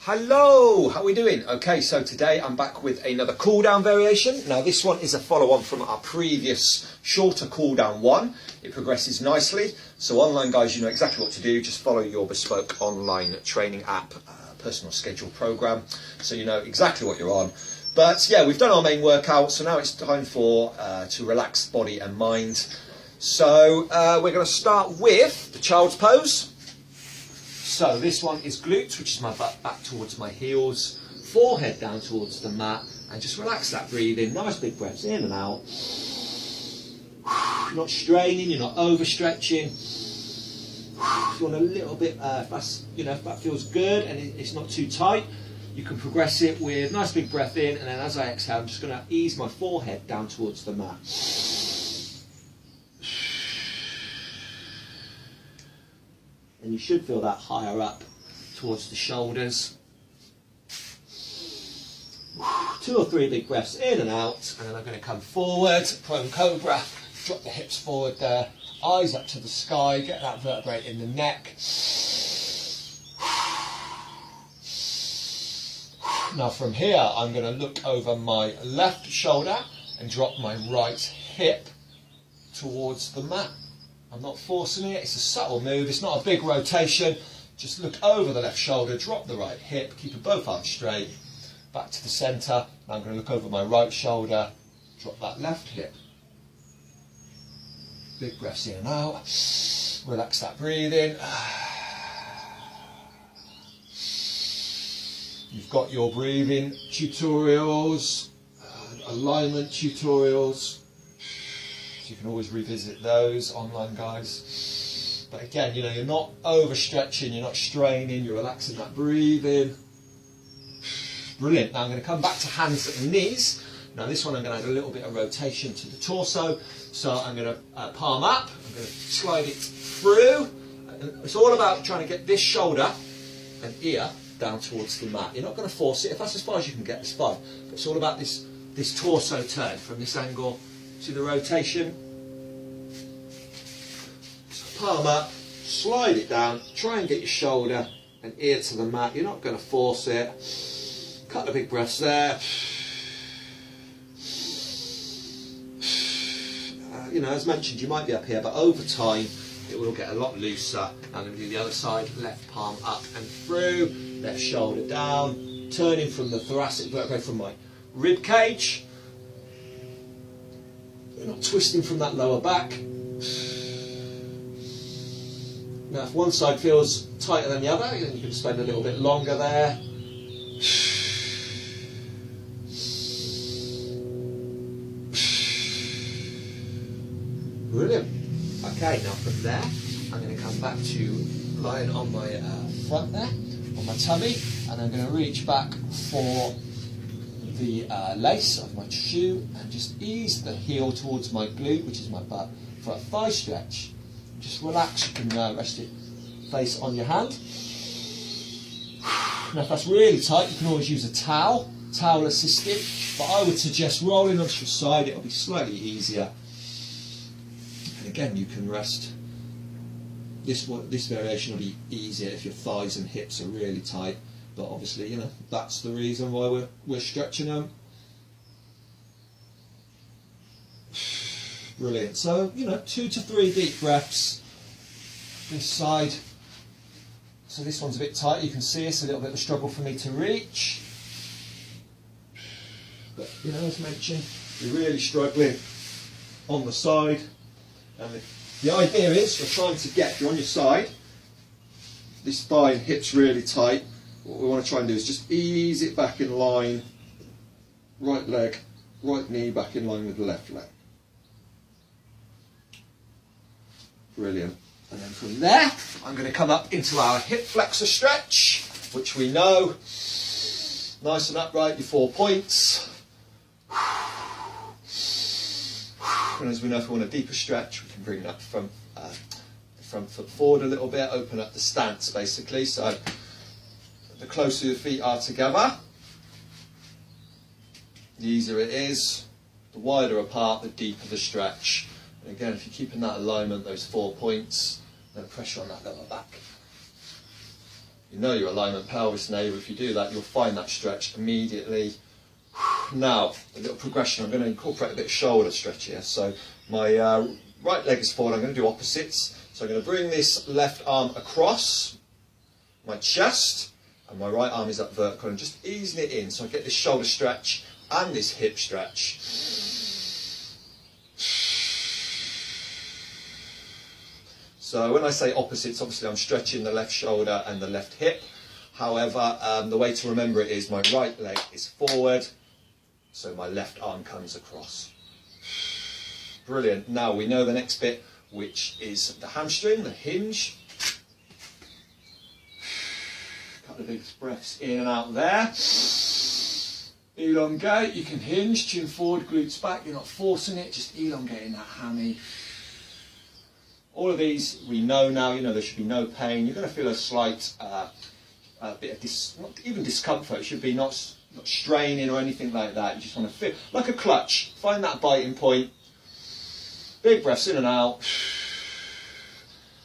Hello, how are we doing? Okay, so today I'm back with another cool down variation. Now this one is a follow on from our previous shorter cool down one. It progresses nicely. So online guys, you know exactly what to do. Just follow your bespoke online training app, personal schedule program. So you know exactly what you're on. But yeah, we've done our main workout. So now it's time for to relax body and mind. So we're going to start with the child's pose. So this one is glutes, which is my butt back towards my heels, forehead down towards the mat, and just relax that breathing. Nice big breaths in and out. You're not straining, you're not overstretching. If you want a little bit, if that feels good and it's not too tight, you can progress it with nice big breath in, and then as I exhale, I'm just going to ease my forehead down towards the mat. And you should feel that higher up towards the shoulders. 2 or 3 big breaths in and out, and then I'm going to come forward, prone cobra, drop the hips forward there, eyes up to the sky, get that vertebrae in the neck. Now from here, I'm going to look over my left shoulder and drop my right hip towards the mat. I'm not forcing it, it's a subtle move, it's not a big rotation. Just look over the left shoulder, drop the right hip, keep both arms straight, back to the centre. Now I'm going to look over my right shoulder, drop that left hip. Big breaths in and out, relax that breathing. You've got your breathing tutorials, alignment tutorials. You can always revisit those online, guys. But again, you know, you're not overstretching, you're not straining, you're relaxing that breathing. Brilliant. Now I'm going to come back to hands and knees. Now this one I'm going to add a little bit of rotation to the torso. So I'm going to palm up, I'm going to slide it through. And it's all about trying to get this shoulder and ear down towards the mat. You're not going to force it. If that's as far as you can get, it's fine. But it's all about this torso turn from this angle. See the rotation? So palm up, slide it down, try and get your shoulder and ear to the mat. You're not going to force it. Couple of big breaths there. You know, as mentioned, you might be up here, but over time it will get a lot looser. I'm going to do the other side, left palm up and through, left shoulder down, turning from the thoracic vertebrae from my rib cage. You're not twisting from that lower back. Now if one side feels tighter than the other, then you can spend a little bit longer there. Brilliant. Okay, now from there, I'm going to come back to lying on my front there, on my tummy, and I'm going to reach back for the lace of my shoe and just ease the heel towards my glute, which is my butt, for a thigh stretch. Just relax. You can rest your face on your hand. Now if that's really tight, you can always use a towel assisted, but I would suggest rolling onto your side. It'll be slightly easier. And again, you can rest. This variation will be easier if your thighs and hips are really tight. But obviously, you know, that's the reason why we're stretching them. Brilliant. So, you know, 2 to 3 deep breaths. This side. So this one's a bit tight. You can see it's a little bit of a struggle for me to reach. But, you know, as mentioned, you're really struggling on the side. And the idea is you're trying to get, if you're on your side, this thigh and hip's really tight. What we want to try and do is just ease it back in line, right leg, right knee back in line with the left leg. Brilliant. And then from there, I'm going to come up into our hip flexor stretch, which we know, nice and upright, your 4 points. And as we know, if we want a deeper stretch, we can bring that from the front foot forward a little bit, open up the stance basically. So the closer your feet are together, the easier it is. The wider apart, the deeper the stretch. And again, if you're keeping that alignment, those 4 points, no pressure on that lower back. You know your alignment pelvis navel. If you do that, you'll find that stretch immediately. Now, a little progression. I'm going to incorporate a bit of shoulder stretch here. So my right leg is forward. I'm going to do opposites. So I'm going to bring this left arm across my chest, and my right arm is up vertical, and just easing it in so I get this shoulder stretch and this hip stretch. So when I say opposites, obviously I'm stretching the left shoulder and the left hip. However, the way to remember it is my right leg is forward, so my left arm comes across. Brilliant. Now we know the next bit, which is the hamstring, the hinge. A couple of big breaths in and out there. Elongate, you can hinge, chin forward, glutes back. You're not forcing it, just elongating that hammy. All of these we know now, you know there should be no pain. You're going to feel a slight bit of not even discomfort. It should be not straining or anything like that. You just want to feel like a clutch. Find that biting point. Big breaths in and out.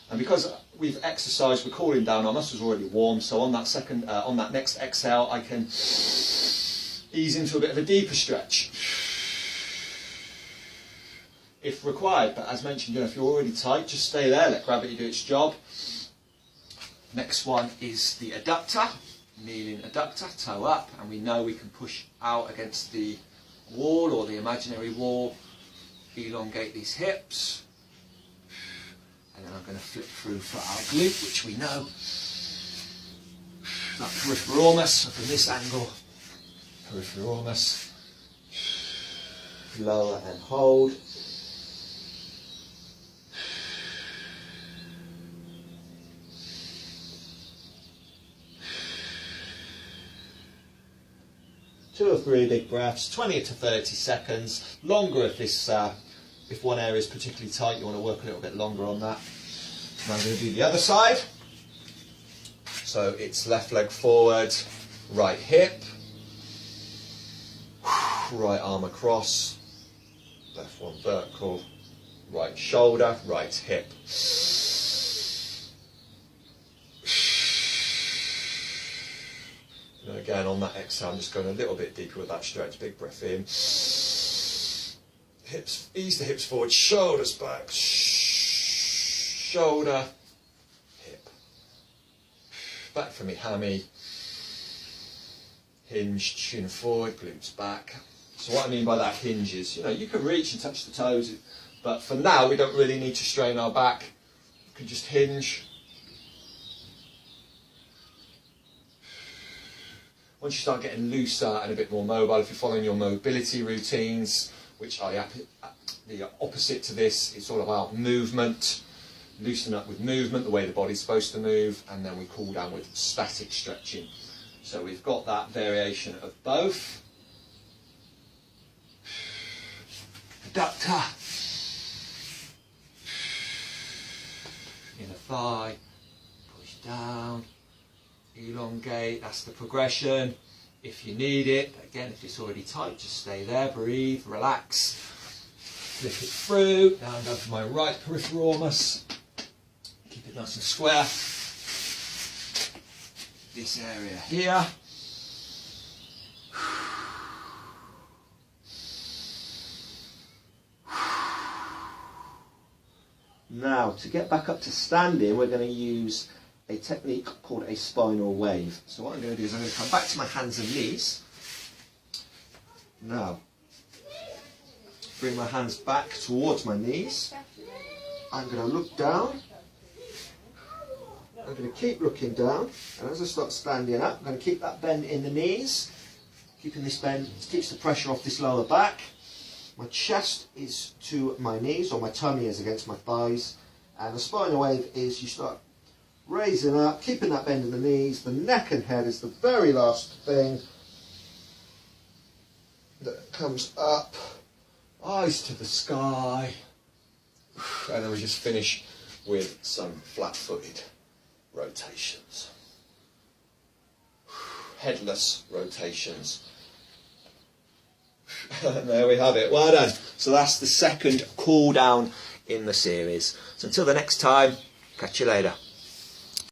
And because we've exercised, we're cooling down. Our muscles are already warm. So on that next exhale, I can ease into a bit of a deeper stretch, if required. But as mentioned, you know, if you're already tight, just stay there, let gravity do its job. Next one is the adductor, kneeling adductor, toe up, and we know we can push out against the wall or the imaginary wall, elongate these hips, and then I'm going to flip through for our glute, which we know, that piriformis, from this angle, piriformis, lower and hold. Two or three big breaths, 20 to 30 seconds. Longer if this, if one area is particularly tight, you want to work a little bit longer on that. Now I'm going to do the other side. So it's left leg forward, right hip, right arm across, left one vertical, right shoulder, right hip. And again, on that exhale, I'm just going a little bit deeper with that stretch. Big breath in. Hips, ease the hips forward, shoulders back, shoulder, hip. Back from me, hammy. Hinge, chin forward, glutes back. So what I mean by that hinge is, you know, you can reach and touch the toes, but for now, we don't really need to strain our back. You can just hinge. Once you start getting looser and a bit more mobile, if you're following your mobility routines, which are the opposite to this, it's all about movement. Loosen up with movement, the way the body's supposed to move, and then we cool down with static stretching. So we've got that variation of both. Adductor. Inner thigh. Push down. Elongate, that's the progression. If you need it, again, if it's already tight, just stay there, breathe, relax, flip it through. Now I'm going for my right piriformis. Keep it nice and square. This area here. Now, to get back up to standing, we're going to use a technique called a spinal wave. So what I'm going to do is I'm going to come back to my hands and knees. Now, bring my hands back towards my knees. I'm going to look down. I'm going to keep looking down. And as I start standing up, I'm going to keep that bend in the knees. Keeping this bend, it keeps the pressure off this lower back. My chest is to my knees, or my tummy is against my thighs. And the spinal wave is you start raising up, keeping that bend in the knees. The neck and head is the very last thing that comes up. Eyes to the sky. And then we just finish with some flat-footed rotations. Headless rotations. And there we have it. Well done. So that's the second cool down in the series. So until the next time, catch you later.